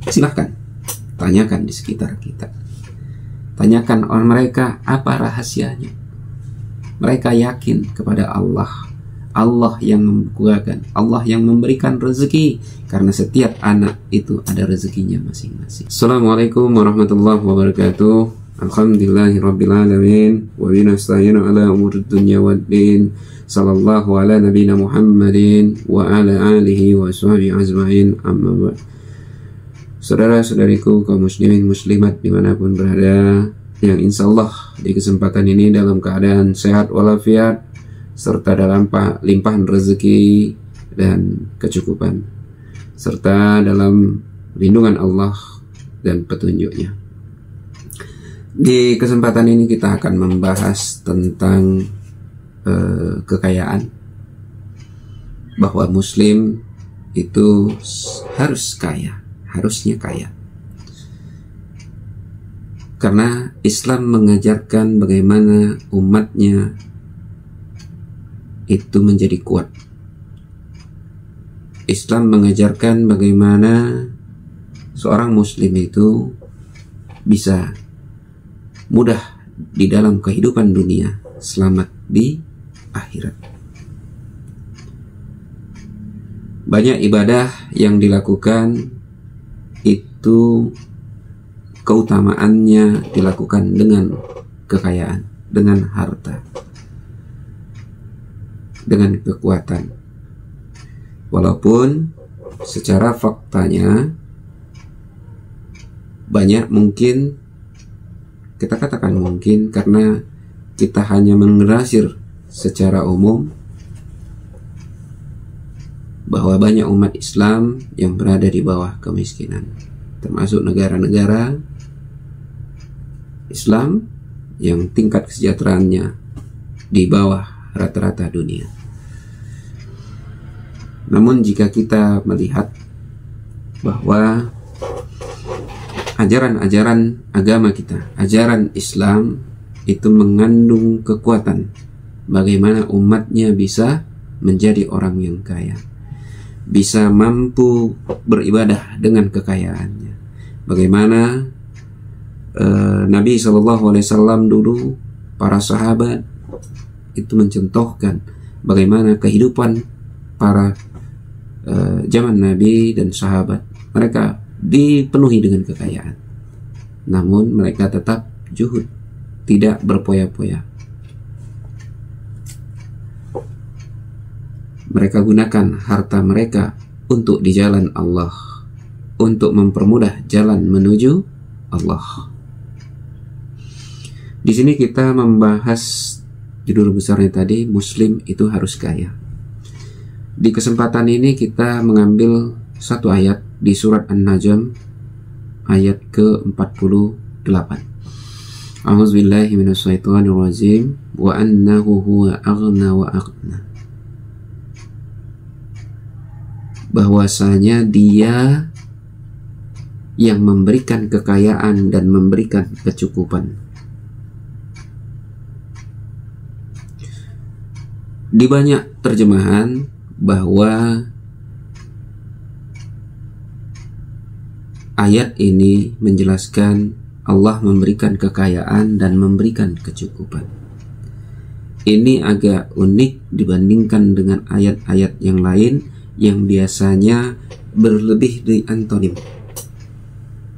Silahkan tanyakan di sekitar kita. Tanyakan orang mereka apa rahasianya. Mereka yakin kepada Allah. Allah yang membukakan, Allah yang memberikan rezeki, karena setiap anak itu ada rezekinya masing-masing. Assalamualaikum warahmatullahi wabarakatuh. Alhamdulillahirabbil alamin wa bihi nasta'inu ala umurid dunya waddin. Sallallahu ala nabiyina Muhammadin wa ala alihi wa sahbihi ajma'in. Amma ba'd. Saudara-saudariku kaum muslimin muslimat dimanapun berada, yang insya Allah di kesempatan ini dalam keadaan sehat walafiat serta dalam limpahan rezeki dan kecukupan, serta dalam lindungan Allah dan petunjuknya. Di kesempatan ini kita akan membahas tentang kekayaan, bahwa muslim itu harus kaya, harusnya kaya. Karena Islam mengajarkan bagaimana umatnya itu menjadi kuat. Islam mengajarkan bagaimana seorang muslim itu bisa mudah di dalam kehidupan dunia, selamat di akhirat. Banyak ibadah yang dilakukan itu keutamaannya dilakukan dengan kekayaan, dengan harta, dengan kekuatan. Walaupun secara faktanya banyak, mungkin kita katakan mungkin karena kita hanya mengrasir secara umum bahwa banyak umat Islam yang berada di bawah kemiskinan, termasuk negara-negara Islam yang tingkat kesejahteraannya di bawah rata-rata dunia. Namun jika kita melihat bahwa ajaran-ajaran agama kita, ajaran Islam itu mengandung kekuatan bagaimana umatnya bisa menjadi orang yang kaya, bisa mampu beribadah dengan kekayaannya. Bagaimana Nabi SAW dulu, para sahabat itu mencontohkan bagaimana kehidupan para zaman Nabi dan sahabat. Mereka dipenuhi dengan kekayaan, namun mereka tetap zuhud, tidak berpoya-poya. Mereka gunakan harta mereka untuk di jalan Allah, untuk mempermudah jalan menuju Allah. Di sini kita membahas judul besarnya tadi, Muslim itu harus kaya. Di kesempatan ini kita mengambil satu ayat di surat An-Najm ayat ke-48. A'udzubillahi minasyaitonirrajim. Wa annahu huwa aghna wa aqna. Bahwasanya dia yang memberikan kekayaan dan memberikan kecukupan. Di banyak terjemahan bahwa ayat ini menjelaskan Allah memberikan kekayaan dan memberikan kecukupan. Ini agak unik dibandingkan dengan ayat-ayat yang lain yang biasanya berlebih di antonim.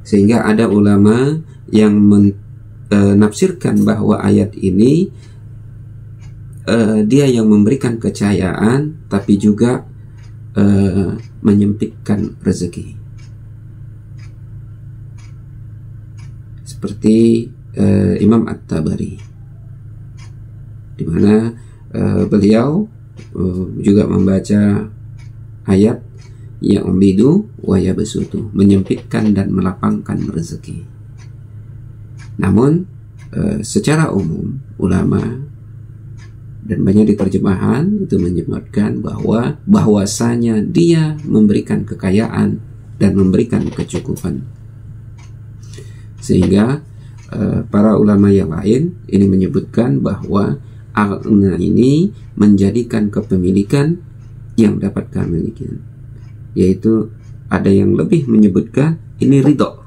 Sehingga ada ulama yang menafsirkan bahwa ayat ini dia yang memberikan kekayaan tapi juga menyempitkan rezeki. Seperti Imam At-Tabari, di mana beliau juga membaca ayat ya'bidu wa yabsutu, menyempitkan dan melapangkan rezeki. Namun secara umum ulama dan banyak di terjemahan itu menyebutkan bahwasanya dia memberikan kekayaan dan memberikan kecukupan. Sehingga para ulama yang lain ini menyebutkan bahwa al-ghna ini menjadikan kepemilikan yang dapat kami miliki, yaitu ada yang lebih menyebutkan ini ridho.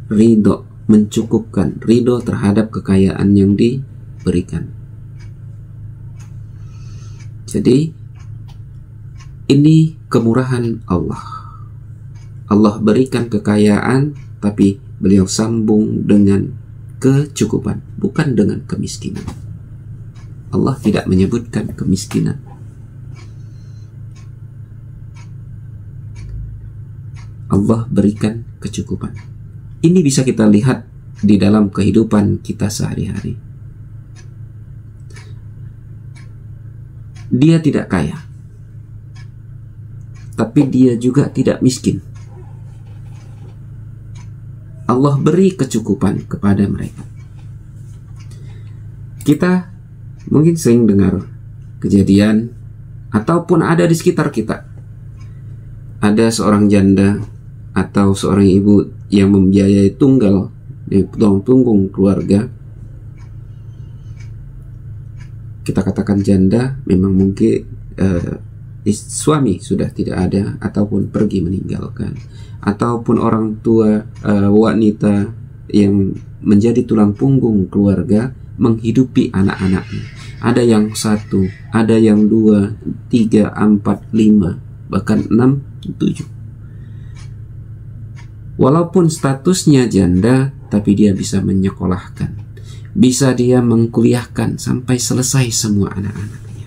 Ridho, mencukupkan, ridho terhadap kekayaan yang diberikan. Jadi ini kemurahan Allah. Allah berikan kekayaan, tapi beliau sambung dengan kecukupan, bukan dengan kemiskinan. Allah tidak menyebutkan kemiskinan. Allah berikan kecukupan. Ini bisa kita lihat di dalam kehidupan kita sehari-hari. Dia tidak kaya, tapi dia juga tidak miskin. Allah beri kecukupan kepada mereka. Kita mungkin sering dengar kejadian ataupun ada di sekitar kita. Ada seorang janda atau seorang ibu yang membiayai tunggal di tulang punggung keluarga. Kita katakan janda, memang mungkin suami sudah tidak ada ataupun pergi meninggalkan, ataupun orang tua wanita yang menjadi tulang punggung keluarga menghidupi anak-anaknya. Ada yang 1, ada yang 2, 3, 4, 5, bahkan 6, 7. Walaupun statusnya janda, tapi dia bisa menyekolahkan, bisa dia mengkuliahkan sampai selesai semua anak-anaknya.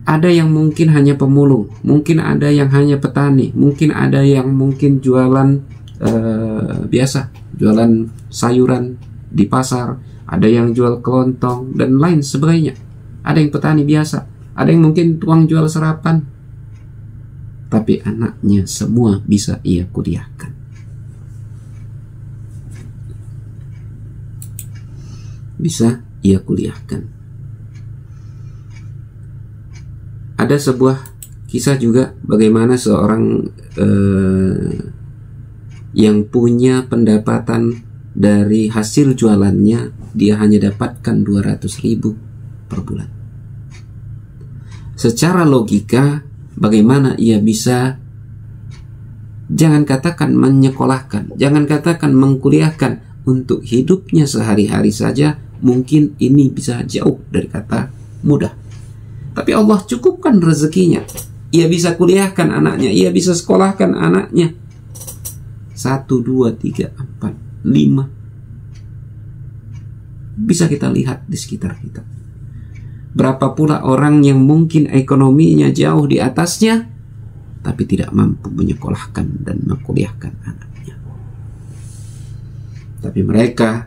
Ada yang mungkin hanya pemulung, mungkin ada yang hanya petani, mungkin ada yang mungkin jualan biasa, jualan sayuran di pasar, ada yang jual kelontong dan lain sebagainya. Ada yang petani biasa, ada yang mungkin tukang jual serapan. Tapi anaknya semua bisa ia kuliahkan. Bisa ia kuliahkan. Ada sebuah kisah juga bagaimana seorang yang punya pendapatan dari hasil jualannya, dia hanya dapatkan 200.000 per bulan. Secara logika, bagaimana ia bisa, jangan katakan menyekolahkan, jangan katakan mengkuliahkan, untuk hidupnya sehari-hari saja mungkin ini bisa jauh dari kata mudah. Tapi Allah cukupkan rezekinya. Ia bisa kuliahkan anaknya, ia bisa sekolahkan anaknya. 1, 2, 3, 4, 5. Bisa kita lihat di sekitar kita. Berapa pula orang yang mungkin ekonominya jauh di atasnya, tapi tidak mampu menyekolahkan dan mengkuliahkan anaknya. Tapi mereka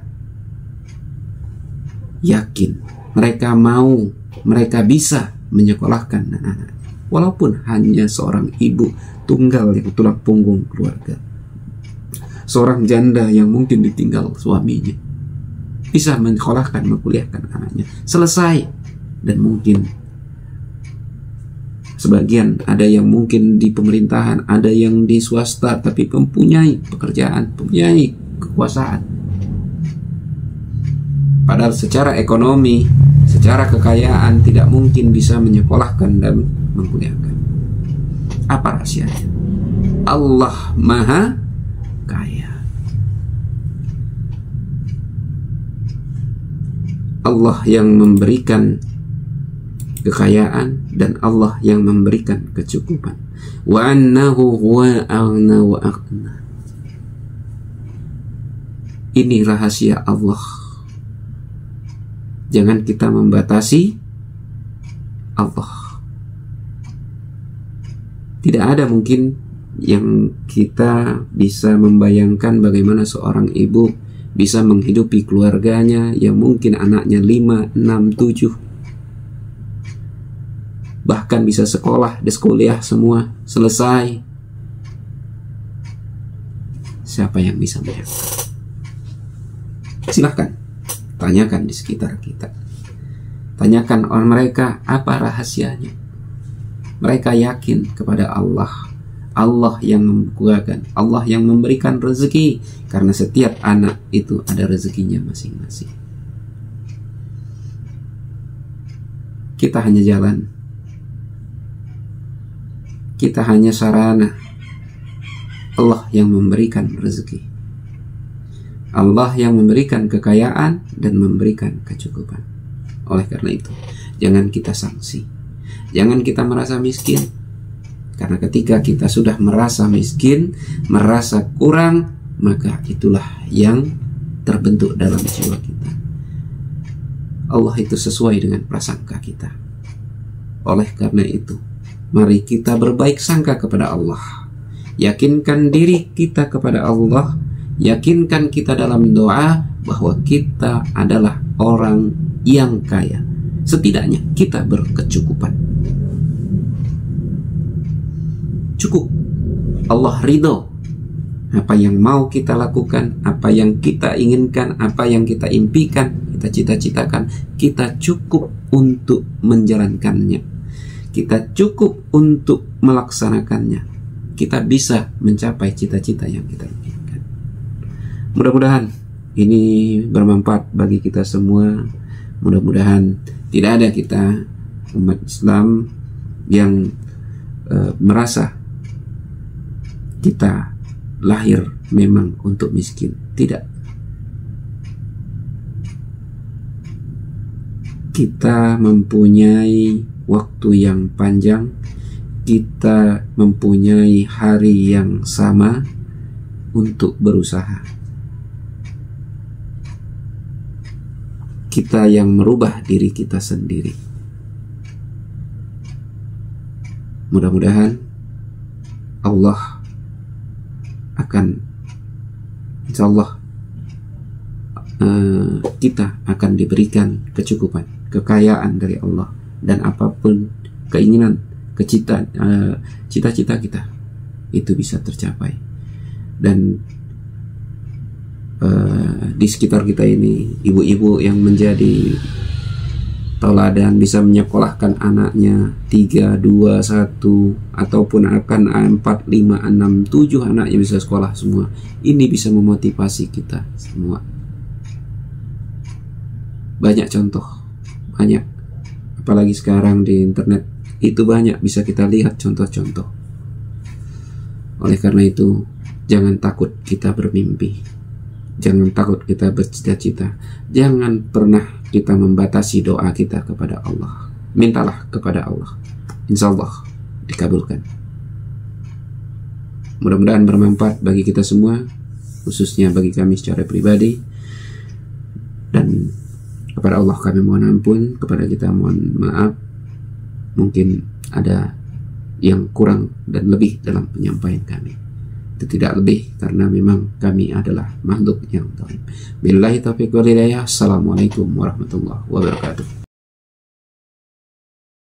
yakin, mereka mau, mereka bisa menyekolahkan anak-anak, walaupun hanya seorang ibu tunggal yang tulang punggung keluarga, seorang janda yang mungkin ditinggal suaminya, bisa menyekolahkan, mengkuliahkan anaknya selesai. Dan mungkin sebagian ada yang mungkin di pemerintahan, ada yang di swasta, tapi mempunyai pekerjaan, mempunyai kekuasaan. Padahal secara ekonomi, secara kekayaan tidak mungkin bisa menyekolahkan dan mengkuliahkan. Apa rahasianya? Allah Maha Kaya. Allah yang memberikan kekayaan dan Allah yang memberikan kecukupan. Wa annahu huwa aghna wa aghna. Ini rahasia Allah. Jangan kita membatasi Allah. Tidak ada mungkin yang kita bisa membayangkan bagaimana seorang ibu bisa menghidupi keluarganya yang mungkin anaknya 5, 6, 7. Bahkan bisa sekolah, kuliah semua selesai. Siapa yang bisa menyangka? Silahkan tanyakan di sekitar kita. Tanyakan orang mereka apa rahasianya. Mereka yakin kepada Allah. Allah yang membukakan, Allah yang memberikan rezeki, karena setiap anak itu ada rezekinya masing-masing. Kita hanya jalan Kita hanya sarana. Allah yang memberikan rezeki, Allah yang memberikan kekayaan dan memberikan kecukupan. Oleh karena itu, jangan kita sanksi, jangan kita merasa miskin. Karena ketika kita sudah merasa miskin, merasa kurang, maka itulah yang terbentuk dalam jiwa kita. Allah itu sesuai dengan prasangka kita. Oleh karena itu, mari kita berbaik sangka kepada Allah. Yakinkan diri kita kepada Allah. Yakinkan kita dalam doa bahwa kita adalah orang yang kaya. Setidaknya kita berkecukupan. Cukup. Allah ridho. Apa yang mau kita lakukan, apa yang kita inginkan, apa yang kita impikan, kita cita-citakan, kita cukup untuk menjalankannya. Kita cukup untuk melaksanakannya. Kita bisa mencapai cita-cita yang kita inginkan. Mudah-mudahan ini bermanfaat bagi kita semua. Mudah-mudahan tidak ada kita umat Islam yang merasa kita lahir memang untuk miskin. Tidak. Kita mempunyai waktu yang panjang, kita mempunyai hari yang sama untuk berusaha. Kita yang merubah diri kita sendiri. Mudah-mudahan Allah akan, insya Allah kita akan diberikan kecukupan, kekayaan dari Allah, dan apapun keinginan, cita-cita kita itu bisa tercapai. Dan di sekitar kita ini ibu-ibu yang menjadi tauladan, bisa menyekolahkan anaknya 3, 2, 1, ataupun akan 4, 5, 6, 7 anaknya bisa sekolah semua. Ini bisa memotivasi kita semua. Banyak contoh, banyak, apalagi sekarang di internet itu banyak bisa kita lihat contoh-contoh. Oleh karena itu, jangan takut kita bermimpi, jangan takut kita bercita-cita, jangan pernah kita membatasi doa kita kepada Allah. Mintalah kepada Allah, insya Allah dikabulkan. Mudah-mudahan bermanfaat bagi kita semua, khususnya bagi kami secara pribadi. Dan kepada Allah kami mohon ampun, kepada kita mohon maaf. Mungkin ada yang kurang dan lebih dalam penyampaian kami. Itu tidak lebih, karena memang kami adalah makhluk yang dhaif. Billahi taufiq wal hidayah. Assalamualaikum warahmatullahi wabarakatuh.